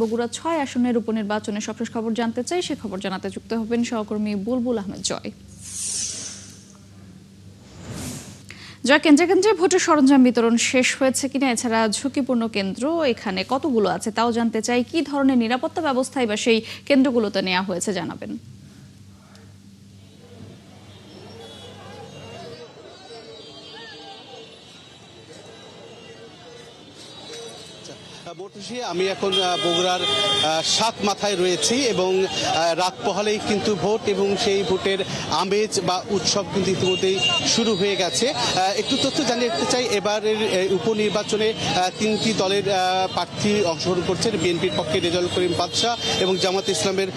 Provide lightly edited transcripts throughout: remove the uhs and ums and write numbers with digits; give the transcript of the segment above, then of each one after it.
বগুড়া ৬ আসনের উপনির্বাচনের সবশেষ খবর জানতে চাই। সে খবর জানাতে যুক্ত হবেন সহকর্মী বুলবুল আহমেদ জয়। জয়, কেন্দ্রে কেন্দ্রে ভোটের সরঞ্জাম বিতরণ শেষ হয়েছে কিনা, এছাড়া ঝুঁকিপূর্ণ কেন্দ্র এখানে কতগুলো আছে তাও জানতে চাই। কি ধরনের নিরাপত্তা ব্যবস্থাই বা সেই কেন্দ্রগুলোতে নেওয়া হয়েছে জানাবেন। আমি এখন বগুড়ার ৭ মাথায় রয়েছি এবং রাত পোহালেই কিন্তু ভোট এবং সেই ভোটের আমেজ বা উৎসব কিন্তু ইতিমধ্যেই শুরু হয়ে গেছে। একটু তথ্য জানিয়ে রাখতে চাই, এবারের উপনির্বাচনে ৩টি দলের প্রার্থী অংশগ্রহণ করছেন। বিএনপির পক্ষে রেজাউল করিম বাদশা এবং জামাত ইসলামের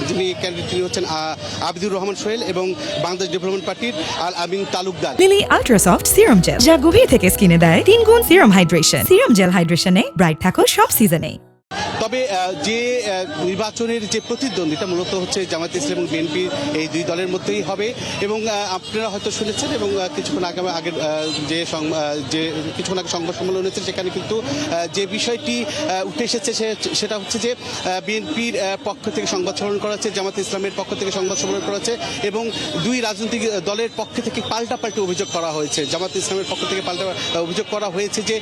যিনি ক্যান্ডিডেট তিনি হচ্ছেন আবিদুর রহমান সোহেল এবং বাংলাদেশ ডেভেলপমেন্ট পার্টির Al Amin Talukdar. Lily ultrasoft serum gel, যা গভীর থেকে স্কিনে দেয় ৩ গুণ সিরাম হাইড্রেশন। সিরাম জেল হাইড্রেশনে ব্রাইট থাকো সব সিজনে। তবে যে নির্বাচনের যে প্রতিদ্বন্দ্বিতা মূলত হচ্ছে জামায়াত ইসলাম এবং বিএনপি এই দুই দলের মধ্যেই হবে এবং আপনারা হয়তো শুনেছেন এবং কিছুক্ষণ আগে কিছুক্ষণ আগে সংবাদ সম্মেলন হয়েছে, সেখানে কিন্তু যে বিষয়টি উঠে এসেছে সেটা হচ্ছে যে বিএনপির পক্ষ থেকে সংবাদ সম্মেলন করা হচ্ছে, জামায়াত ইসলামের পক্ষ থেকে সংবাদ সম্মেলন করা হচ্ছে এবং দুই রাজনৈতিক দলের পক্ষ থেকে পাল্টাপাল্টি অভিযোগ করা হয়েছে। জামায়াত ইসলামের পক্ষ থেকে পাল্টা অভিযোগ করা হয়েছে যে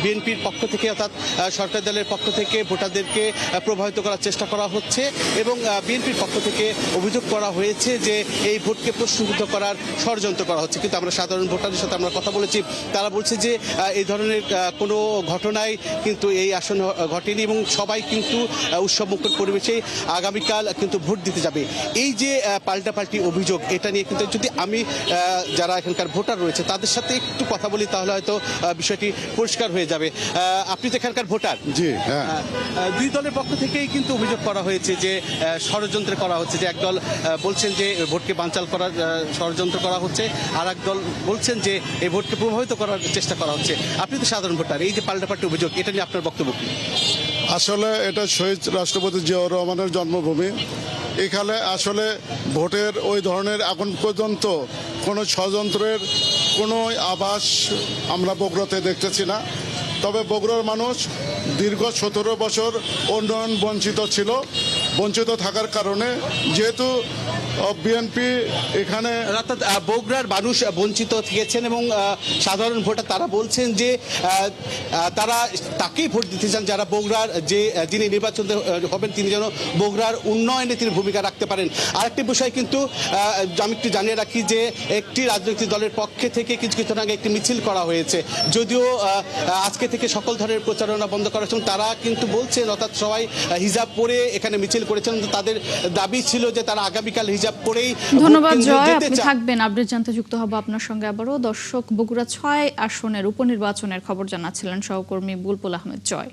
বিএনপির পক্ষ থেকে অর্থাৎ সরকার দলের পক্ষ থেকে ভোটারদেরকে প্রভাবিত করার চেষ্টা করা হচ্ছে এবং বিএনপির পক্ষ থেকে অভিযোগ করা হয়েছে যে এই ভোটকে প্রশ্নবিদ্ধ করার ষড়যন্ত্র করা হচ্ছে। কিন্তু আমরা সাধারণ ভোটারদের সাথে আমরা কথা বলেছি, তারা বলছে যে এই ধরনের কোনো ঘটনাই কিন্তু এই আসনে ঘটেনি এবং সবাই কিন্তু উৎসবমুখর পরিবেশে আগামীকাল কিন্তু ভোট দিতে যাবে। এই যে পাল্টাপাল্টি অভিযোগ, এটা নিয়ে কিন্তু যদি আমি যারা এখানকার ভোটার রয়েছে তাদের সাথে একটু কথা বলি তাহলে হয়তো বিষয়টি পরিষ্কার হয়ে যাবে। আপনি তো এখানকার ভোটার। জি হ্যাঁ, দুই দলের পক্ষ থেকেই কিন্তু অভিযোগ করা হয়েছে যে ষড়যন্ত্র করা হচ্ছে, যে একদল বলছেন যে ভোটকে বানচাল করার ষড়যন্ত্র করা হচ্ছে, আর একদল বলছেন যে এই ভোটকে প্রভাবিত করার চেষ্টা করা হচ্ছে। আপনি তো সাধারণ ভোটার, এই যে পাল্টাপাল্টি অভিযোগ, এটা নিয়ে আপনার বক্তব্য কি? আসলে এটা শহীদ রাষ্ট্রপতি জিয়াউর রহমানের জন্মভূমি। এখানে আসলে ভোটের ওই ধরনের এখন পর্যন্ত কোনো ষড়যন্ত্রের কোনো আভাস আমরা বগুড়াতে দেখতেছি না। তবে বগুড়ার মানুষ দীর্ঘ 17 বছর উন্নয়ন বঞ্চিত থাকার কারণে যেহেতু বিএনপি এখানে অর্থাৎ বগুড়ার মানুষ বঞ্চিত থেকেছেন এবং সাধারণ ভোটার তারা বলছেন যে তারা তাকেই ভোট দিতে চান যারা বগুড়ার যিনি নির্বাচন হবেন তিনি যেন বগুড়ার উন্নয়নে তিনি ভূমিকা রাখতে পারেন। আরেকটি বিষয় কিন্তু আমি একটু জানিয়ে রাখি যে একটি রাজনৈতিক দলের পক্ষে থেকে কিছুক্ষণ আগে একটি মিছিল করা হয়েছে, যদিও আজকে থেকে সকল ধরনের প্রচারণা বন্ধ করা হয়েছে। তারা কিন্তু বলছেন, অর্থাৎ সবাই হিজাব পরে এখানে মিছিল করেছেন, তাদের দাবি ছিল যে তারা আগামীকাল হিজাব পরেই। ধন্যবাদ জয়, আপনি থাকবেন, আপডেট জানতে যুক্ত হব আপনার সঙ্গে আবারও। দর্শক, বগুড়া ৬ আসনের উপনির্বাচনের খবর জানাচ্ছিলেন সহকর্মী বুলবুল আহমেদ জয়।